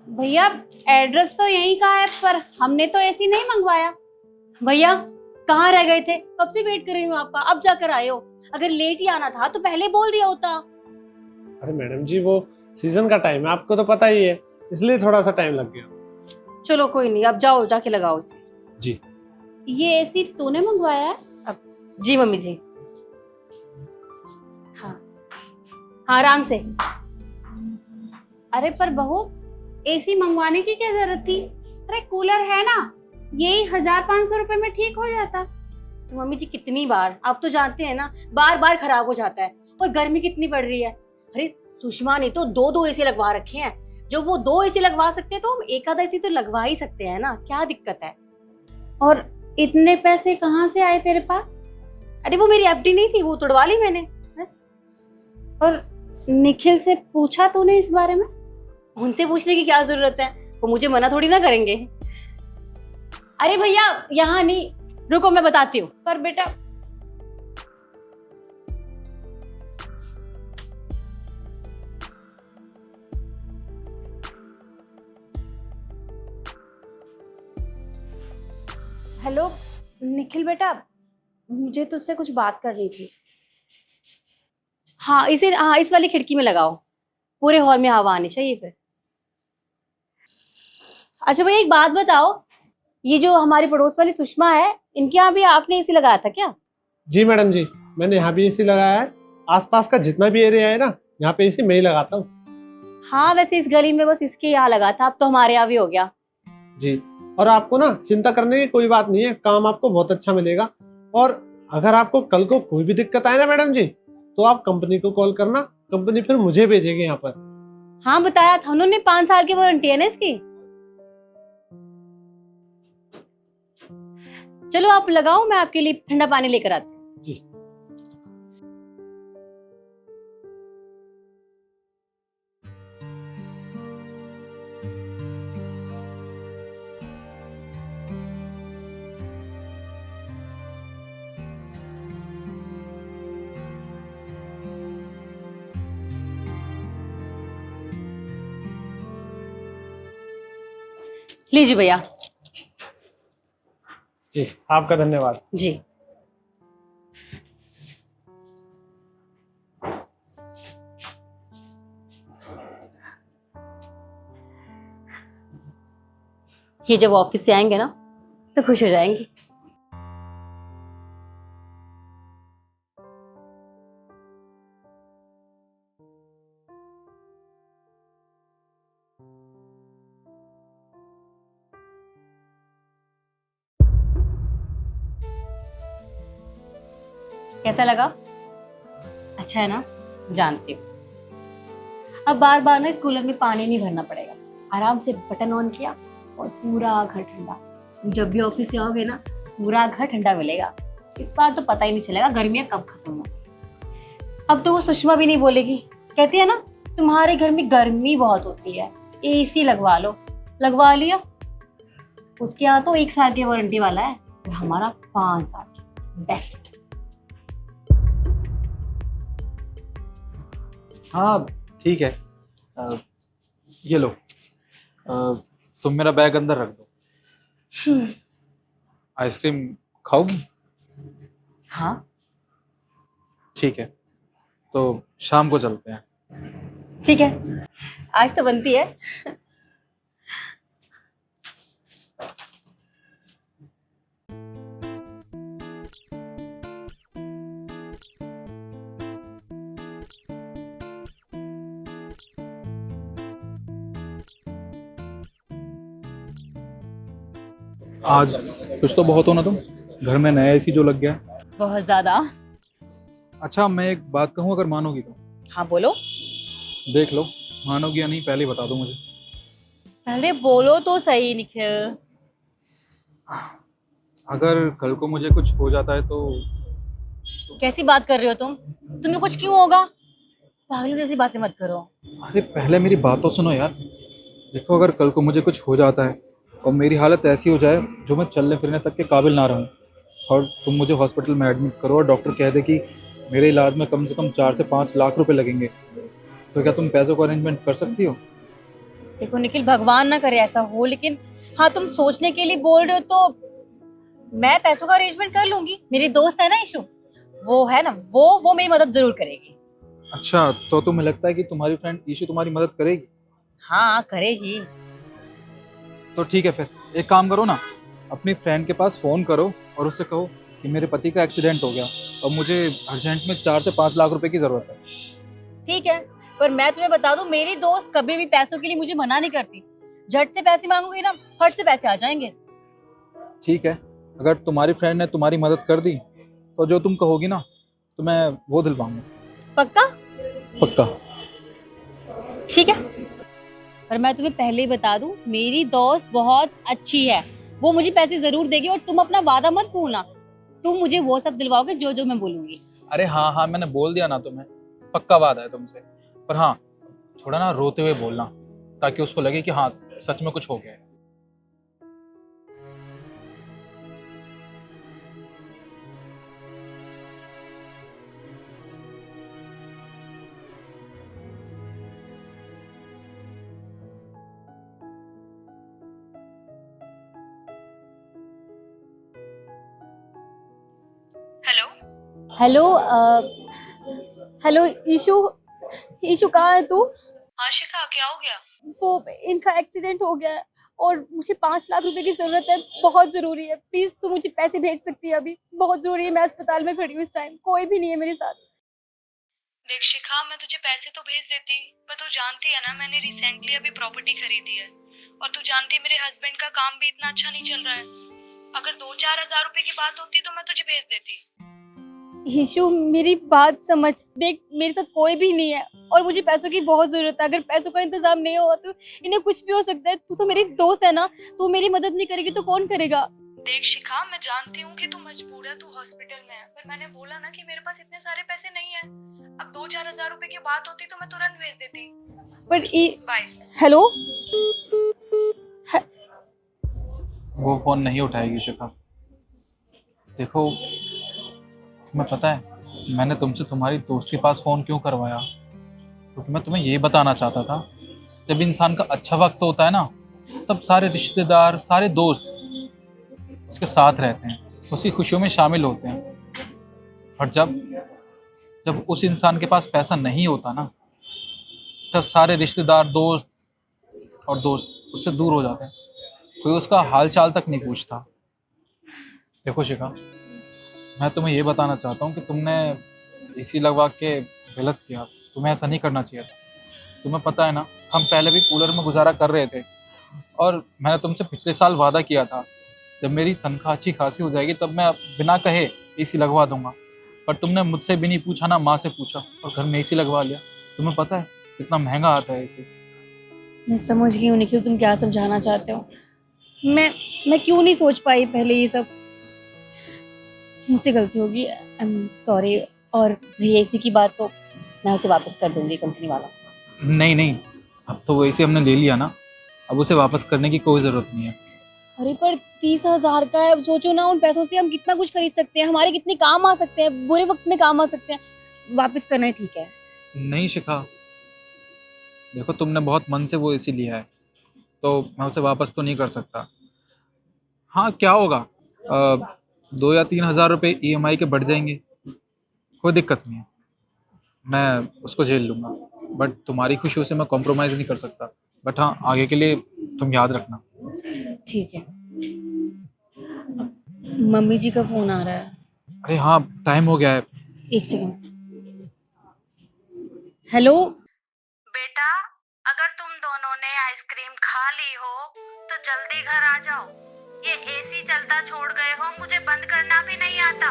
भैया एड्रेस तो यहीं का है, पर हमने तो एसी नहीं मंगवाया। भैया कहाँ रह गए थे? कब से वेट कर रही हूँ आपका, अब जाकर आए हो। अगर लेट ही आना था तो पहले बोल दिया होता। अरे मैडम जी, वो सीजन का टाइम है, आपको तो पता ही है, इसलिए थोड़ा सा टाइम लग गया। चलो कोई नहीं, अब जाओ जाके लगाओ इसे। जी। ये एसी तूने मंगवाया है? जी मम्मी जी। हाँ हाँ, आराम से। अरे पर बहू, एसी मंगवाने की क्या जरूरत थी? अरे कूलर है ना, यही 1,500 रुपए में ठीक हो जाता। मम्मी जी कितनी बार, आप तो जानते हैं ना, बार बार खराब हो जाता है। और गर्मी कितनी पड़ रही है। अरे सुषमा ने तो दो दो एसी लगवा रखे हैं। जो वो दो एसी लगवा सकते हैं तो हम एक आधा एसी तो लगवा ही सकते हैं ना, क्या दिक्कत है। और इतने पैसे कहाँ से आए तेरे पास? अरे वो मेरी एफडी नहीं थी, वो तोड़वा ली मैंने बस। और निखिल से पूछा तूने इस बारे में? उनसे पूछने की क्या जरूरत है, वो मुझे मना थोड़ी ना करेंगे। अरे भैया यहाँ नहीं, रुको मैं बताती हूँ। पर बेटा, हेलो निखिल बेटा, मुझे तुझसे कुछ बात करनी थी। हाँ इस वाली खिड़की में लगाओ, पूरे हॉल में हवा आनी चाहिए फिर। अच्छा भैया एक बात बताओ, ये जो हमारी पड़ोस वाली सुषमा है, इनके यहाँ भी आपने एसी लगाया था क्या? जी मैडम जी, मैंने यहाँ भी एसी लगाया है। आसपास का जितना भी एरिया है ना, यहाँ पे एसी मैं ही लगाता हूँ। हाँ वैसे इस गली में बस इसके यहाँ लगा था, अब तो हमारे यहाँ भी हो गया। जी। और आपको ना चिंता करने की कोई बात नहीं है, काम आपको बहुत अच्छा मिलेगा। और अगर आपको कल को कोई भी दिक्कत आए ना मैडम जी, तो आप कंपनी को कॉल करना, कंपनी फिर मुझे भेजेगी यहाँ पर। हाँ बताया था उन्होंने, 5 साल की वारंटी है ना इसकी। चलो आप लगाओ, मैं आपके लिए ठंडा पानी लेकर आती हूँ। जी। लीजिए भैया। जी आपका धन्यवाद। जी। ये जब ऑफिस से आएंगे ना तो खुश हो जाएंगे। कैसा लगा? अच्छा है ना? जानती हूँ। अब बार बार ना इस कूलर में पानी नहीं भरना पड़ेगा, आराम से बटन ऑन किया और पूरा घर ठंडा। जब भी ऑफिस से आओगे ना, पूरा घर ठंडा मिलेगा। इस बार तो पता ही नहीं चलेगा गर्मियाँ कब खत्म हो। अब तो वो सुषमा भी नहीं बोलेगी, कहती है ना तुम्हारे घर में गर्मी बहुत होती है, एसी लगवा लो। लगवा लिया। उसके यहाँ तो 1 साल की वारंटी वाला है और हमारा 5 साल की। बेस्ट। हाँ ठीक है। ये लो, तुम मेरा बैग अंदर रख दो। आइसक्रीम खाओगी? हाँ ठीक है, तो शाम को चलते हैं। ठीक है, आज तो बनती है। आज कुछ तो बहुत हो ना तुम, घर में नया एसी जो लग गया। बहुत ज्यादा। अच्छा मैं एक बात कहूँ, अगर मानोगी तो? हाँ बोलो। देख लो, मानोगी या नहीं पहले ही बता दो मुझे। पहले बोलो तो सही निखिल। अगर कल को मुझे कुछ हो जाता है तो? कैसी बात कर रहे हो तुम? तुम्हें कुछ क्यों होगा? पागलों जैसी बातें मत करो। अरे पहले मेरी बात तो सुनो यार। देखो अगर कल को मुझे कुछ हो जाता है और मेरी हालत ऐसी हो जाए जो मैं चलने फिरने तक के काबिल ना रहूं, और तुम मुझे हॉस्पिटल में एडमिट करो और डॉक्टर कह दे कि मेरे इलाज में कम से कम 4 से 5 लाख रुपए लगेंगे, तो क्या तुम पैसों को अरेंजमेंट कर सकती हो? देखो निखिल, भगवान ना करे ऐसा हो, लेकिन हाँ तुम सोचने के लिए बोल रहे हो तो मैं पैसों का अरेंजमेंट कर लूंगी। मेरी दोस्त है ना ईशु, वो है ना, वो मेरी मदद जरूर करेगी। अच्छा, तो तुम्हें लगता है कि तुम्हारी फ्रेंड ईशू तुम्हारी मदद करेगी? हाँ करेगी। तो ठीक है, फिर एक काम करो ना, अपनी फ्रेंड के पास फ़ोन करो और उससे कहो कि मेरे पति का एक्सीडेंट हो गया और मुझे अर्जेंट में 4 से 5 लाख रुपए की ज़रूरत है। ठीक है, पर मैं तुम्हें बता दूं, मेरी दोस्त कभी भी पैसों के लिए मुझे मना नहीं करती। झट से पैसे मांगूंगी ना, फट से पैसे आ जाएंगे। ठीक है, अगर तुम्हारी फ्रेंड ने तुम्हारी मदद कर दी तो जो तुम कहोगी ना तो मैं वो दिलवाऊंगा। पक्का? पक्का। ठीक है, पर मैं तुम्हें पहले ही बता दूं, मेरी दोस्त बहुत अच्छी है, वो मुझे पैसे जरूर देगी। और तुम अपना वादा मत भूलना, तुम मुझे वो सब दिलवाओगे जो जो मैं बोलूंगी। अरे हाँ हाँ, मैंने बोल दिया ना तुम्हें, पक्का वादा है तुमसे। पर हाँ, थोड़ा ना रोते हुए बोलना, ताकि उसको लगे कि हाँ सच में कुछ हो गया है। Hello. Hello hello Ishu, Ishu कहाँ है तू? हाँ शिखा, क्या हो गया? वो इनका एक्सीडेंट हो गया है और मुझे 5 लाख रुपए की जरूरत है, बहुत जरूरी है। प्लीज तू मुझे पैसे भेज सकती है अभी, बहुत जरूरी है। मैं अस्पताल में खड़ी हूँ इस टाइम, कोई भी नहीं है मेरे साथ। देख शिखा, मैं तुझे पैसे तो भेज देती, पर तू जानती है ना, मैंने रिसेंटली अभी प्रॉपर्टी खरीदी है, और तू जानती है मेरे हस्बैंड का काम भी इतना अच्छा नहीं चल रहा है। अगर 2-4 हजार रुपए की बात होती तो मैं तुझे भेज देती। ईशु मेरी बात समझ, देख मेरे साथ कोई भी नहीं है और मुझे पैसों की बहुत जरूरत है। अगर पैसों का इंतजाम नहीं हुआ तो इन्हें कुछ भी हो सकता है। तू तो मेरी दोस्त है ना, तू मेरी मदद नहीं करेगी तो कौन करेगा? देख शिखा, मैं जानती हूँ कि तू मजबूर है, तू हॉस्पिटल में है, पर मैंने बोला ना कि मेरे पास इतने सारे पैसे नहीं है। अब 2-4 हजार रुपए की बात होती तो मैं तुरंत भेज देती। पर बाय। हेलो, वो फ़ोन नहीं उठाएगी शिखा। देखो, तुम्हें पता है मैंने तुमसे तुम्हारी दोस्त के पास फ़ोन क्यों करवाया? क्योंकि मैं तुम्हें यही बताना चाहता था, जब इंसान का अच्छा वक्त होता है ना, तब सारे रिश्तेदार, सारे दोस्त उसके साथ रहते हैं, उसकी खुशियों में शामिल होते हैं। और जब जब उस इंसान के पास पैसा नहीं होता ना, तब सारे रिश्तेदार, दोस्त और दोस्त उससे दूर हो जाते हैं। कोई उसका हाल चाल तक नहीं पूछता। देखो शिखा, मैं तुम्हें ये बताना चाहता हूँ कि तुमने एसी लगवा के गलत किया। तुम्हें ऐसा नहीं करना चाहिए था। तुम्हें पता है ना, हम पहले भी कूलर में गुजारा कर रहे थे, और मैंने तुमसे पिछले साल वादा किया था, जब मेरी तनख्वाह अच्छी खासी हो जाएगी तब मैं बिना कहे एसी लगवा दूंगा। पर तुमने मुझसे भी नहीं पूछा, ना माँ से पूछा, और घर में एसी लगवा लिया। तुम्हें पता है कितना महंगा आता है एसी। मैं समझ गई हूँ निखिल, तुम क्या समझाना चाहते हो। मैं क्यों नहीं सोच पाई पहले ये सब, मुझसे गलती होगी, आई एम सॉरी। और रही एसी की बात तो मैं उसे वापस कर दूंगी कंपनी वालों को। नहीं नहीं, अब तो वो एसी हमने ले लिया ना, अब उसे वापस करने की कोई ज़रूरत नहीं है। अरे पर 30,000 का है, सोचो ना, उन पैसों से हम कितना कुछ खरीद सकते हैं, हमारे कितने काम आ सकते हैं, बुरे वक्त में काम आ सकते हैं। वापस करना है, ठीक है? नहीं शिखा, देखो तुमने बहुत मन से वो एसी लिया है, तो मैं उसे वापस तो नहीं कर सकता। हाँ, क्या होगा, 2 या 3 हज़ार रुपये EMI के बढ़ जाएंगे, कोई दिक्कत नहीं है, मैं उसको झेल लूँगा। बट तुम्हारी खुशियों से मैं कॉम्प्रोमाइज़ नहीं कर सकता। बट हाँ, आगे के लिए तुम याद रखना। ठीक है। मम्मी जी का फोन आ रहा है, अरे हाँ, टाइम हो गया है। एक सेकंड। हेलो। बेटा, अगर तुम दोनों ने आइसक्रीम खा ली हो तो जल्दी घर आ जाओ। ये एसी चलता छोड़ गए हो, मुझे बंद करना भी नहीं आता।